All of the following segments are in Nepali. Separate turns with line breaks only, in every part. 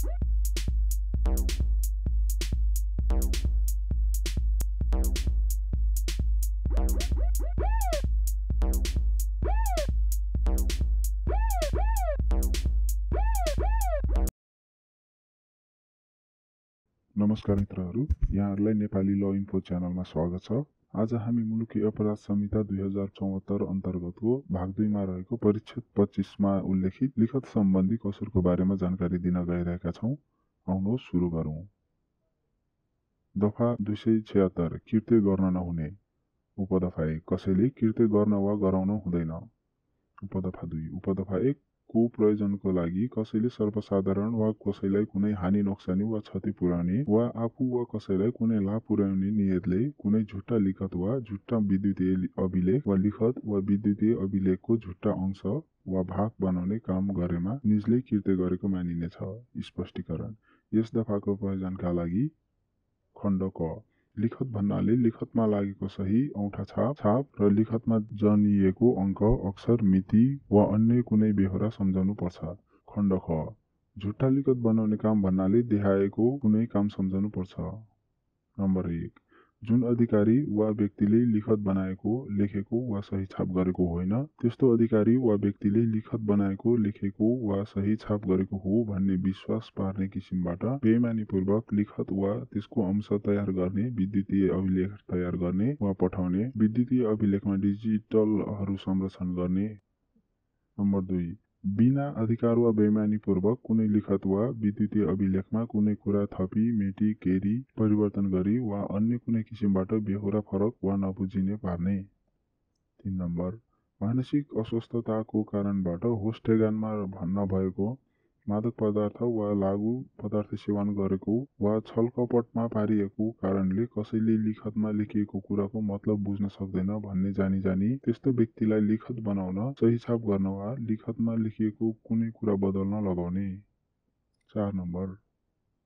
नमस्कार मित्रहरू, यहाँहरूलाई नेपाली ल इन्फो च्यानलमा स्वागत छ। आज हामी मुलुकी अपराध संहिता 2074 अन्तर्गतको भाग 2 मा रहेको परिच्छेद 25 मा उल्लेखित लिखत सम्बन्धी कसुरको बारेमा जानकारी दिन गइरहेका छौं। आउनुहोस् सुरु गरौं। दफा 276 कृत्य गर्न नहुने। उपदफा 1 कसैले कृत्य गर्न वा गराउन हुँदैन। उपदफा 2 उपदफा 1 को प्रयोजनको लागि कसैले सर्वसाधारण वा कसैलाई कुनै हानि नोक्सानी वा क्षति पुर्याउने वा आफू वा कसैलाई कुनै लाभ पुर्याउने नियतले कुनै झुट्टा लिखत वा झुट्टा विद्युतीय अभिलेख वा लिखत वा विद्युतीय अभिलेखको झुट्टा अंश वा भाग बनाउने काम गरेमा निजले कृत्य गरेको मानिनेछ। स्पष्टीकरण। यस दफाको प्रयोजनका लागि खण्ड क लिखत भन्नाले लिखतमा लागेको सही औंठा छाप र लिखतमा जनिएको अंक अक्षर मिति वा अन्य कुनै बेहोरा सम्झनु पर्छ। खण्ड ख झुट्टा लिखत बनाउने काम भन्नाले देखाएको कुनै काम सम्झनु पर्छ। नम्बर 1 जुन अधिकारी वा व्यक्तिले लिखत बनाएको लेखेको वा सही छाप गरेको होइन त्यस्तो अधिकारी वा व्यक्तिले लिखत बनाएको लेखेको वा सही छाप गरेको हो भन्ने विश्वास पार्ने किसिमबाट बेइमानीपूर्वक लिखत वा त्यसको अंश तयार गर्ने, विद्युतीय अभिलेख तयार गर्ने वा पठाउने, विद्युतीय अभिलेखमा डिजिटलहरू संरक्षण गर्ने। नम्बर 2 बिना अधिकार वा बेइमानीपूर्वक कुनै लिखत वा विद्युतीय अभिलेखमा कुनै कुरा थपी, मेटी, केरी, परिवर्तन गरी वा अन्य कुनै किसिमबाट बेहोरा फरक वा नबुझिने पार्ने। 3 नम्बर मानसिक अस्वस्थताको कारणबाट होस ठेगानमा नभएको मादक पदार्थ वा लागू पदार्थ सेवन गरेको वा छलकपटमा पारिएको कारणले कसैले लिखतमा लेखिएको कुराको मतलब बुझ्न सक्दैन भन्ने जानी त्यस्तो व्यक्तिलाई लिखत बनाउन, सही छाप गर्न वा लिखतमा लेखिएको कुनै कुरा बदल्न लगाउने। 4 नम्बर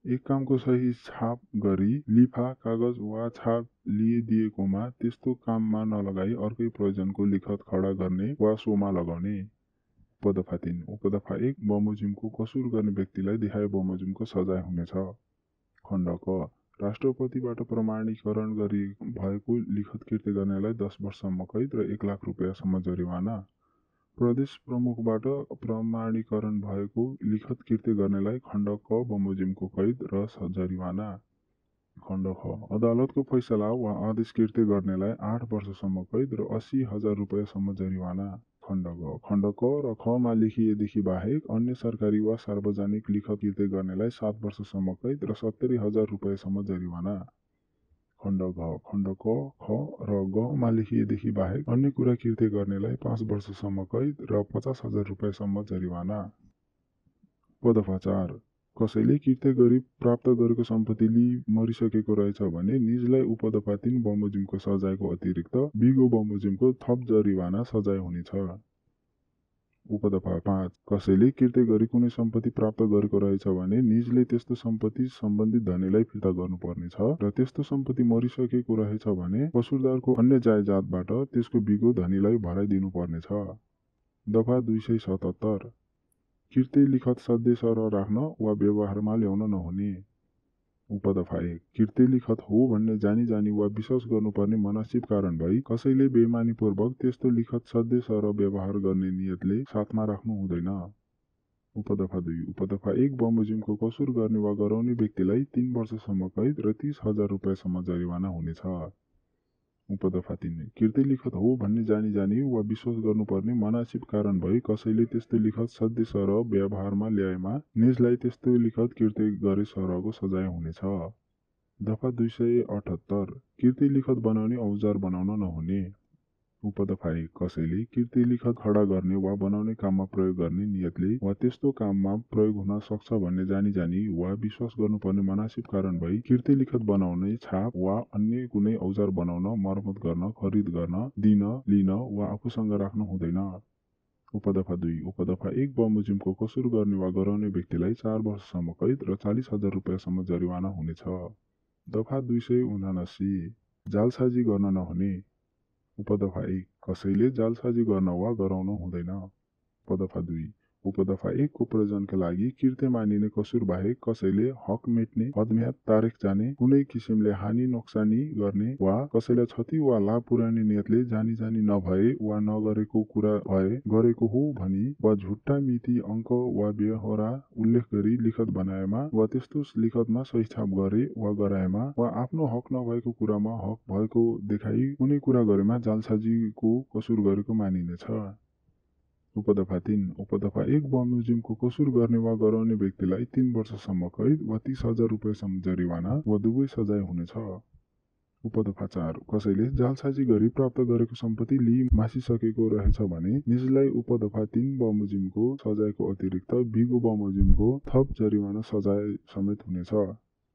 एक कामको सही छाप गरी लिफा, कागज वा छाप लिइदिएकोमा त्यस्तो काममा नलगाई अर्कै प्रयोजनको लिखत खडा गर्ने वा सोमा लगाउने। उपदफा 3 उपदफा 1 बमोजिमको कसुर गर्ने व्यक्तिलाई देखाए बमोजिमको सजाय हुनेछ। खण्ड क राष्ट्रपतिबाट प्रमाणीकरण गरी भएको लिखत कृत्य गर्नेलाई 10 वर्षसम्म कैद र 1 लाख रुपैयाँसम्म जरिवाना। प्रदेश प्रमुखबाट प्रमाणीकरण भएको लिखत कृत्य गर्नेलाई खण्ड क बमोजिमको कैद र जरिवाना। खण्ड ख अदालतको फैसला वा आदेश कृत्य गर्नेलाई 8 वर्षसम्म कैद र 80,000 रुपैयाँसम्म जरिवाना। खण्ड क र ख मा लेखिएदेखि बाहेक अन्य सरकारी वा सार्वजनिक लिखत कृत्य गर्नेलाई 7 वर्षसम्म कैद र 70,000 रुपैयाँसम्म जरिवाना। खण्ड घ खण्ड क, ख र ग मा लेखिएदेखि बाहेक अन्य कुरा कृत्य गर्नेलाई 5 वर्षसम्म कैद र 50,000 रुपैयाँसम्म जरिवाना। उपदफा 4 कसैले कृत्य गरी प्राप्त गरेको सम्पत्ति मरिसकेको रहेछ भने निजलाई उपदफा 3 बमोजिमको सजायको अतिरिक्त बिगो बमोजिमको थप जरिवाना सजाय हुनेछ। उपदफा 5 कसैले कृत्य गरी कुनै सम्पत्ति प्राप्त गरेको रहेछ भने निजले त्यस्तो सम्पत्ति सम्बन्धित धनीलाई फिर्ता गर्नुपर्नेछ र त्यस्तो सम्पत्ति मरिसकेको रहेछ भने कसुरदारको अन्य जायजातबाट त्यसको बिगो धनीलाई भराइदिनुपर्नेछ। दफा 277 कृत्य लिखत सधैँ सरह राख्न वा व्यवहारमा ल्याउन नहुने। उपदफा 1 कृत्य लिखत हो भन्ने जानी वा विश्वास गर्नुपर्ने मनासिब कारण भई कसैले बेइमानीपूर्वक त्यस्तो लिखत सधैँ सरह व्यवहार गर्ने नियतले साथमा राख्नु हुँदैन। उपदफा 2 उपदफा 1 बमोजिमको कसुर गर्ने वा गराउने व्यक्तिलाई 3 वर्षसम्म कैद र 30,000 रुपैयाँसम्म जरिवाना हुनेछ। उपदफा 3 कृत्य लिखत हो भन्ने जानी वा विश्वास गर्नुपर्ने मनासिब कारण भई कसैले त्यस्तो लिखत सधैँ सरह व्यवहारमा ल्याएमा निजलाई त्यस्तो लिखत कृत्य गरे सरहको सजाय हुनेछ। दफा 278 कृत्य लिखत बनाउने औजार बनाउन नहुने। उपदफा 1 कसैले कृत्य लिखत खडा गर्ने वा बनाउने काममा प्रयोग गर्ने नियतले वा त्यस्तो काममा प्रयोग हुन सक्छ भन्ने जानी वा विश्वास गर्नुपर्ने मनासिब कारण भई कृत्य लिखत बनाउने, छाप वा अन्य कुनै औजार बनाउन, मर्मत गर्न, खरिद गर्न, दिन, लिन वा आफूसँग राख्नु हुँदैन। उपदफा 2 उपदफा 1 बमोजिमको कसुर गर्ने वा गराउने व्यक्तिलाई 4 वर्षसम्म कैद र 40,000 रुपैयाँसम्म जरिवाना हुनेछ। दफा 279 जालसाजी गर्न नहुने। उपदफा 1 कसैले जालसाजी गर्न वा गराउन हुँदैन। उपदफा 2 उपदफा 1 को प्रयोजनका लागि कृत्य मानिने कसुर बाहेक कसैले हक मेट्ने, हदम्याद तारेख जाने, कुनै किसिमले हानि नोक्सानी गर्ने वा कसैलाई क्षति वा लाभ पुर्याउने नियतले जानी जानी नभए वा नगरेको कुरा भए गरेको हो भनी वा झुट्टा मिति अङ्क वा व्यहोरा उल्लेख गरी लिखत बनाएमा वा त्यस्तो लिखतमा सही छाप गरे वा गराएमा वा आफ्नो हक नभएको कुरामा हक भएको देखाई कुनै कुरा गरेमा जालसाजीको कसुर गरेको मानिनेछ। उपदफा 3 उपदफा 1 बमोजिमको कसुर गर्ने वा गराउने व्यक्तिलाई 3 वर्षसम्म कैद वा 30,000 रुपैयाँसम्म जरिवाना वा दुवै सजाय हुनेछ। उपदफा 4 कसैले जालसाजी गरी प्राप्त गरेको सम्पत्ति लिई मासिसकेको रहेछ भने निजलाई उपदफा 3 बमोजिमको सजायको अतिरिक्त बिगो बमोजिमको थप जरिवाना सजाय समेत हुनेछ।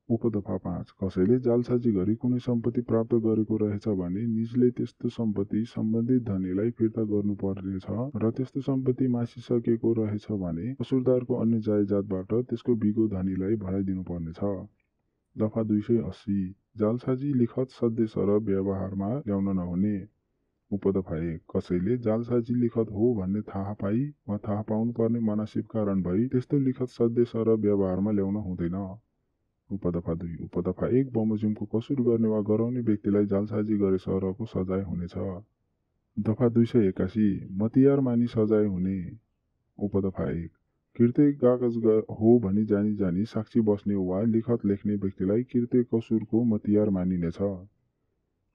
उपदफा 5 कसैले जालसाजी गरी कुनै सम्पत्ति प्राप्त गरेको रहेछ भने निजले त्यस्तो सम्पत्ति सम्बन्धित धनीलाई फिर्ता गर्नुपर्नेछ र त्यस्तो सम्पत्ति मासिसकेको रहेछ भने कसुरदारको अन्य जायजातबाट त्यसको बिगो धनीलाई भराइदिनुपर्नेछ। दफा 280 जालसाजी लिखत सन्देश र व्यवहारमा ल्याउन नहुने। उपदफा 1 कसैले जालसाजी लिखत हो भन्ने थाहा पाई वा थाहा पाउनुपर्ने मनासिब कारण भई त्यस्तो लिखत सन्देश र व्यवहारमा ल्याउन हुँदैन। उपदफा 2 उपदफा 1 बमोजिमको कसुर गर्ने वा गराउने व्यक्तिलाई जालसाजी गरे सरको सजाय हुनेछ। दफा 281 मतियार मानी सजाय हुने। उपदफा 1 कृत्य कागज हो भनी जानी जानी साक्षी बस्ने वा लिखत लेख्ने व्यक्तिलाई कृत्य कसुरको मतियार मानिनेछ।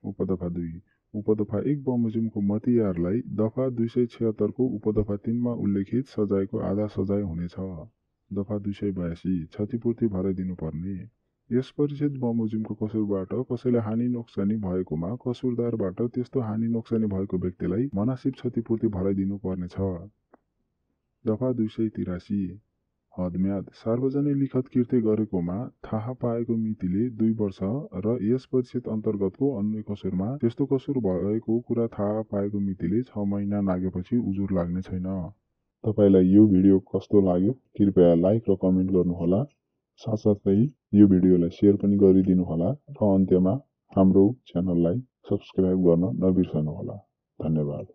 उपदफा 2 उपदफा 1 बमोजिमको मतियारलाई दफा 276 को उपदफा 3 मा उल्लेखित सजायको आधा सजाय हुनेछ। दफा 282 क्षतिपूर्ति भराइदिनुपर्ने। यस परिचित बमोजिमको कसुरबाट कसैलाई हानि नोक्सानी भएकोमा कसुरदारबाट त्यस्तो हानि नोक्सानी भएको व्यक्तिलाई मनासिब क्षतिपूर्ति भराइदिनु पर्नेछ। दफा 283 हदम्याद सार्वजनिक लिखत कृत्य गरेकोमा थाहा पाएको मितिले 2 वर्ष र यस परिचित अन्तर्गतको अन्य कसुरमा त्यस्तो कसुर भएको कुरा थाहा पाएको मितिले 6 महिना नागेपछि उजुर लाग्ने छैन। तपाईलाई यो भिडियो कस्तो लाग्यो कृपया लाइक र कमेन्ट गर्नुहोला। साथसाथै यो भिडियोलाई शेयर पनि गरिदिनुहोला र अन्त्यमा हाम्रो च्यानललाई सब्स्क्राइब गर्न नबिर्सनुहोला। धन्यवाद।